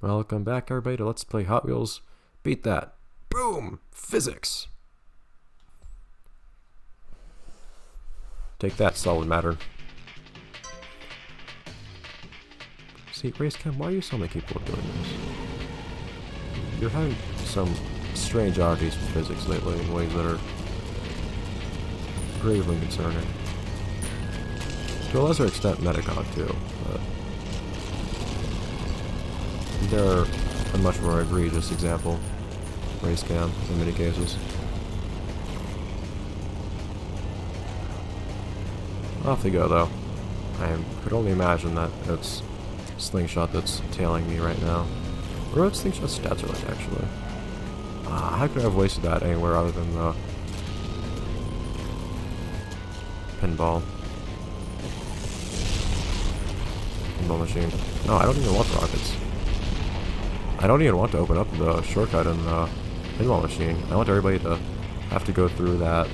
Welcome back, everybody, to Let's Play Hot Wheels. Beat that. Boom! Physics! Take that, solid matter. See, Racecam, why are you so many people doing this? You're having some strange oddities with physics lately in ways that are gravely concerning. To a lesser extent, Metacog too, but they're a much more egregious example. Racecam, in many cases. Off they go, though. I could only imagine that it's Slingshot that's tailing me right now. Or what Slingshot's stats are like, actually. How could I have wasted that anywhere other than the pinball machine? No, I don't even want the rockets. I don't even want to open up the shortcut in the pinball machine. I want everybody to have to go through that.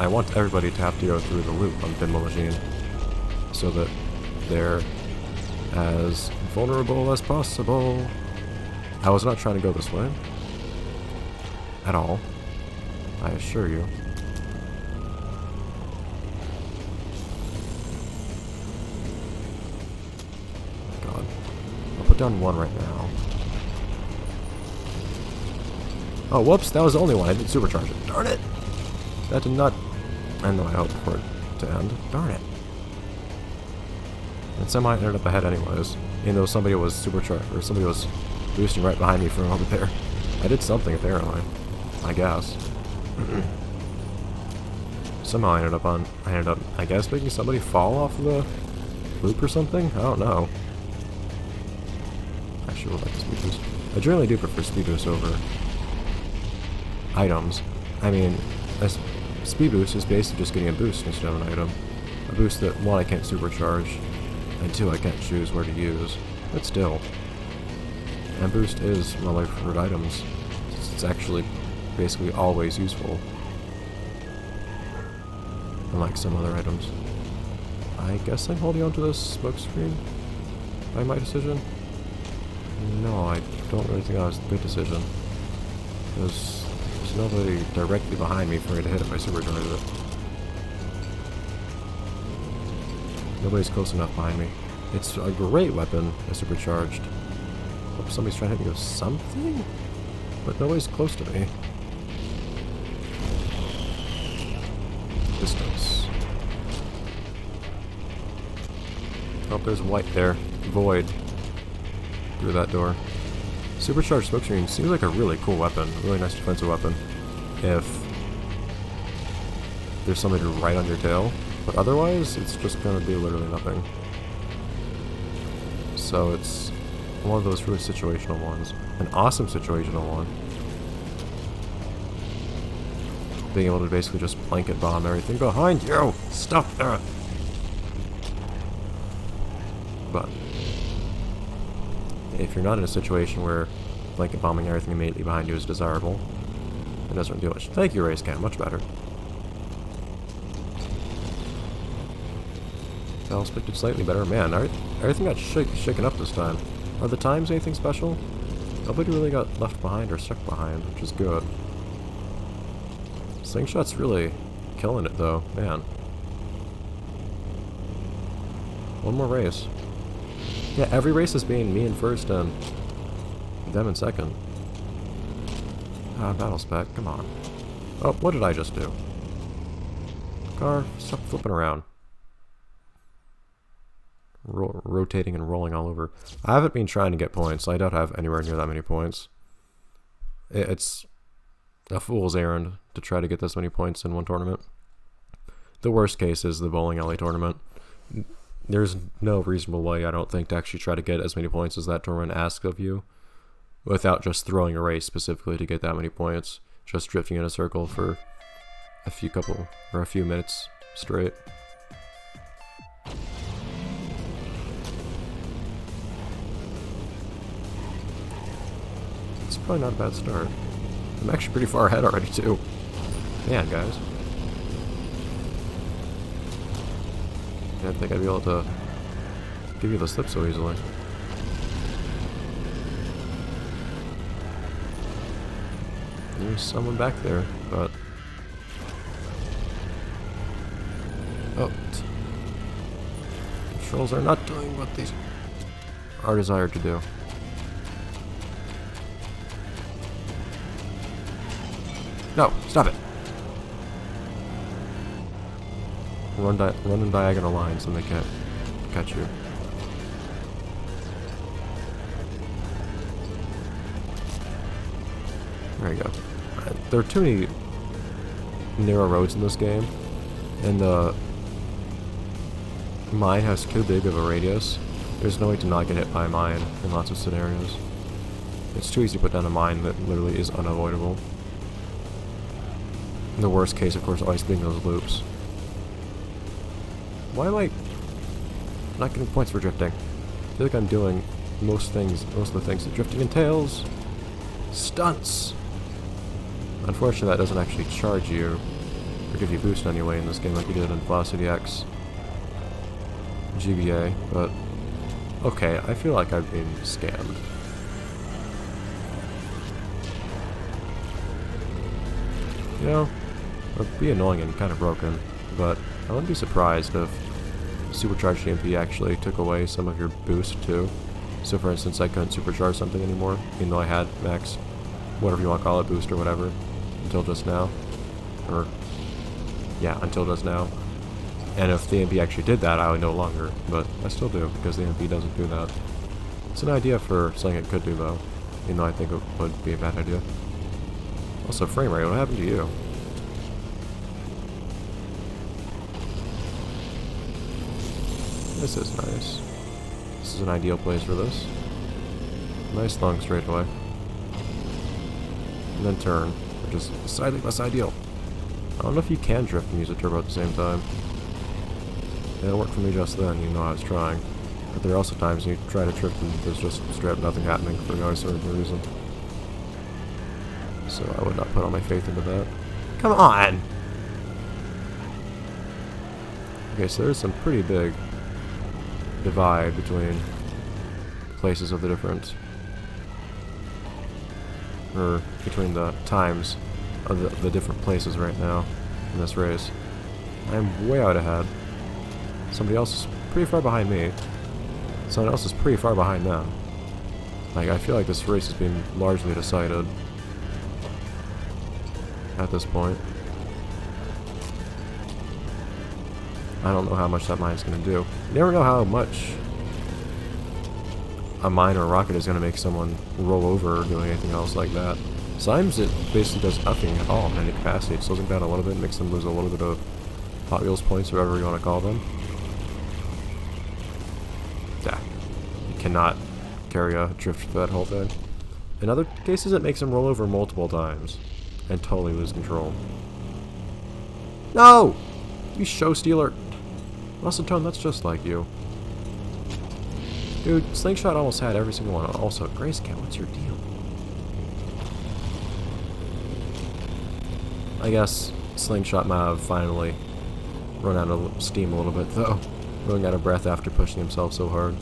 I want everybody to have to go through the loop on the pinball machine so that they're as vulnerable as possible. I was not trying to go this way at all, I assure you. God, I'll put down one right now. Oh, whoops, that was the only one. I didn't supercharge it. Darn it! That did not end the way I hoped for it to end. Darn it. And somehow I ended up ahead anyways. Even though somebody was supercharged, or somebody was boosting right behind me from over there. I did something apparently. I guess. Somehow I ended up, I guess, making somebody fall off the loop or something? I don't know. I actually would like the speed boost. I generally do prefer speed boost over items. I mean, a speed boost is basically just getting a boost instead of an item. A boost that, one, I can't supercharge, and two, I can't choose where to use. But still. And boost is one of my preferred items. It's actually basically always useful. Unlike some other items. I guess I'm holding onto this smoke screen by my decision. No, I don't really think that was a good decision. There's nobody directly behind me for me to hit if I supercharge it. Nobody's close enough behind me. It's a great weapon, a supercharged. Hope somebody's trying to hit me with something? But nobody's close to me. Distance. Oh, there's white there. Void. Through that door. Supercharged smoke screen seems like a really cool weapon. Really nice defensive weapon. If there's somebody right on your tail. But otherwise, it's just gonna do literally nothing. So it's one of those really situational ones. An awesome situational one. Being able to basically just blanket bomb everything behind you! Stop that! But if you're not in a situation where blanket bombing everything immediately behind you is desirable, it doesn't do much. Thank you, Racecam. Much better. Bell spected slightly better. Man, everything got shaken up this time. Are the times anything special? Nobody really got left behind or stuck behind, which is good. Slingshot's really killing it though, man. One more race. Yeah, every race is being me in first and them in second. Battle spec, come on. Oh, what did I just do? Car, stop flipping around. Rotating and rolling all over. I haven't been trying to get points. I don't have anywhere near that many points. It's a fool's errand to try to get this many points in one tournament. The worst case is the bowling alley tournament. There's no reasonable way, I don't think, to actually try to get as many points as that tournament asks of you without just throwing a race specifically to get that many points. Just drifting in a circle for a few minutes straight. It's probably not a bad start. I'm actually pretty far ahead already, too. Man, guys. Didn't think I'd be able to give you the slip so easily. There's someone back there, but... Oh. Controls are not doing what these are desired to do. No, stop it! Run in diagonal lines and they can't catch you. There you go. There are too many narrow roads in this game, and the mine has too big of a radius. There's no way to not get hit by a mine in lots of scenarios. It's too easy to put down a mine that literally is unavoidable. In the worst case, of course, always being those loops. Why am I not getting points for drifting? I feel like I'm doing most of the things that drifting entails. Stunts! Unfortunately, that doesn't actually charge you, or give you boost anyway in this game like you did in Velocity X GBA, but okay, I feel like I've been scammed. You know, it would be annoying and kind of broken, but I wouldn't be surprised if Supercharged EMP actually took away some of your boost too. So for instance, I couldn't supercharge something anymore, even though I had max, whatever you want to call it, boost or whatever, until just now. Or, yeah, until just now. And if the EMP actually did that, I would no longer, but I still do, because the EMP doesn't do that. It's an idea for something it could do though, even though I think it would be a bad idea. Also, frame rate, what happened to you? This is nice. This is an ideal place for this. Nice long straightaway. And then turn, which is slightly less ideal. I don't know if you can drift and use a turbo at the same time. It didn't work for me just then, even though I was trying. But there are also times you try to drift and there's just straight up nothing happening for no certain reason. So I would not put all my faith into that. Come on! Okay, so there's some pretty big divide between places of the different, or between the times of the different places right now in this race. I'm way out ahead. Somebody else is pretty far behind me. Someone else is pretty far behind them. Like, I feel like this race has been largely decided at this point. I don't know how much that mine's going to do. You never know how much a mine or a rocket is going to make someone roll over or do anything else like that. Sometimes it basically does nothing at all in any capacity. It slows them down a little bit, makes them lose a little bit of Hot Wheels points, or whatever you want to call them. Yeah. You cannot carry a drift for that whole thing. In other cases, it makes them roll over multiple times and totally lose control. No! You show stealer! Russell Tone, that's just like you. Dude, Slingshot almost had every single one. Also, Grayscale, what's your deal? I guess Slingshot might have finally run out of steam a little bit, though. Running out of breath after pushing himself so hard.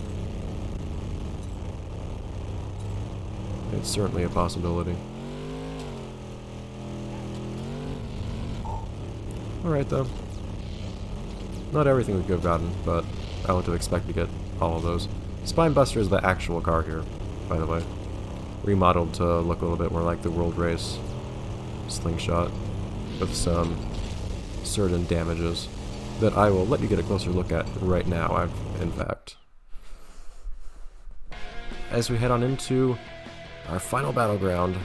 It's certainly a possibility. Alright, though. Not everything we could have gotten, but I would have expected to get all of those. Spinebuster is the actual car here, by the way. Remodeled to look a little bit more like the World Race Slingshot, with some certain damages that I will let you get a closer look at right now, in fact. As we head on into our final battleground,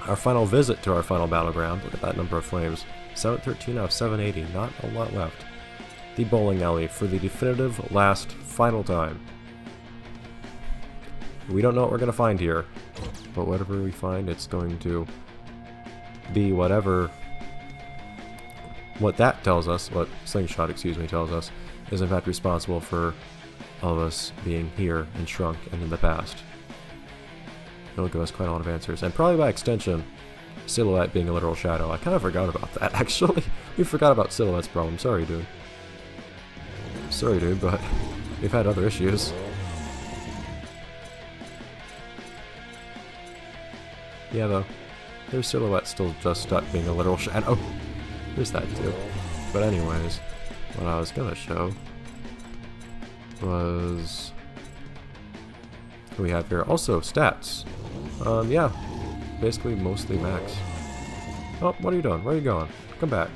our final visit to our final battleground, look at that number of flames. 713 out of 780, not a lot left. The bowling alley for the definitive last final time. We don't know what we're going to find here, but whatever we find, it's going to be whatever, what that tells us, what Slingshot, excuse me, tells us, is in fact responsible for all of us being here and shrunk and in the past. It'll give us quite a lot of answers, and probably by extension, Silhouette being a literal shadow. I kind of forgot about that, actually. We forgot about Silhouette's problem. Sorry, dude. Sorry, dude, but We've had other issues. Yeah, though. Their silhouette's still just stuck being a literal shadow. Oh, there's that too. But anyways, what I was gonna show was... what we have here. Also, stats. Yeah. Basically, mostly max. Oh, what are you doing? Where are you going? Come back.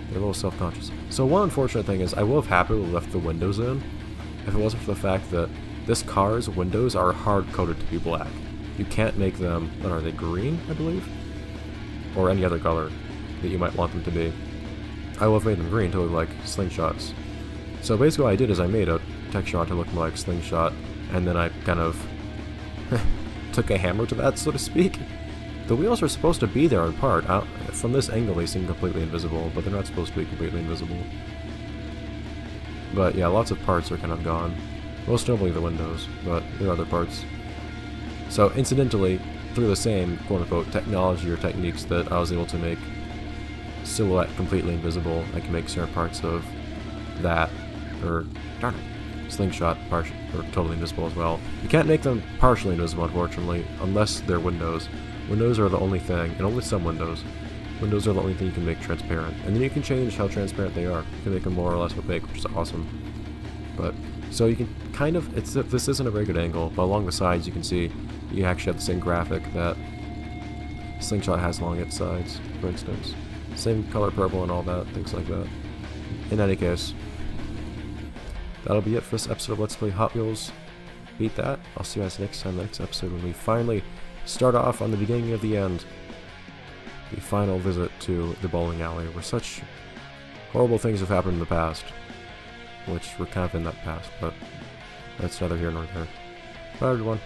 You're a little self-conscious. So one unfortunate thing is I would have happily left the windows in if it wasn't for the fact that this car's windows are hard-coded to be black. You can't make them, what are they, green, I believe? Or any other color that you might want them to be. I would have made them green to look like slingshots. So basically what I did is I made a texture on to look more like slingshot, and then I kind of took a hammer to that, so to speak. The wheels are supposed to be there in part. From this angle they seem completely invisible, but they're not supposed to be completely invisible. But yeah, lots of parts are kind of gone. Most notably the windows, but there are other parts. So incidentally, through the same quote-unquote technology or techniques that I was able to make silhouette completely invisible, I can make certain parts of that, or darn it, slingshot totally invisible as well. You can't make them partially invisible, unfortunately, unless they're windows. Windows are the only thing, and only some windows. Windows are the only thing you can make transparent, and then you can change how transparent they are. You can make them more or less opaque, which is awesome. But so you can kind of, this isn't a very good angle, but along the sides you can see you actually have the same graphic that Slingshot has along its sides, for instance. Same color purple and all that, things like that. In any case, that'll be it for this episode of Let's Play Hot Wheels Beat That. I'll see you guys next time, next episode, when we finally start off on the beginning of the end. The final visit to the bowling alley, where such horrible things have happened in the past. Which we're kind of in that past, but that's neither here nor there. Bye everyone.